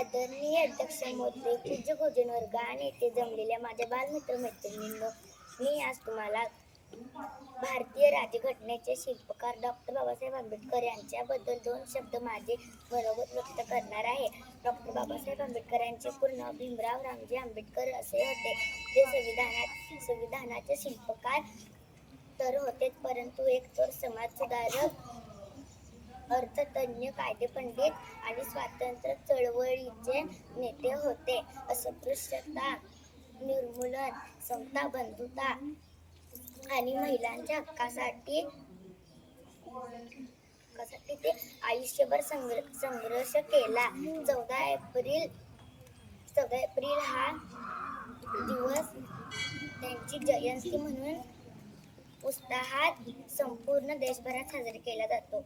आदरणीय अध्यक्ष महोदय, पूज्य भोजन वर्ग आणि येथे जमलेल्या माझ्या बालमित्र मैत्रिणींनो, मी आज तुम्हाला भारतीय राज्यघटनेचे शिल्पकार डॉक्टर बाबासाहेब आंबेडकर यांच्याबद्दल 2 शब्द माझे मनोगत व्यक्त करणार आहे. डॉक्टर बाबासाहेब आंबेडकर यांचे पूर्ण नाव भीमराव रामजी आंबेडकर असे होते. ते संविधानाचे शिल्पकार तर होतेच, परंतु एक थोर समाजसुधारक, अर्थतज्ञ, कायदेपंडित आणि स्वातंत्र्य चळवळीचे नेते होते. अस्पृश्यता निर्मूलन, समता, बंधुता आणि महिलांच्या हक्कासाठी ते आयुष्यभर संघर्ष केला. 14 एप्रिल हा दिवस त्यांची जयंती म्हणून उत्साहात संपूर्ण देशभरात साजरा केला जातो.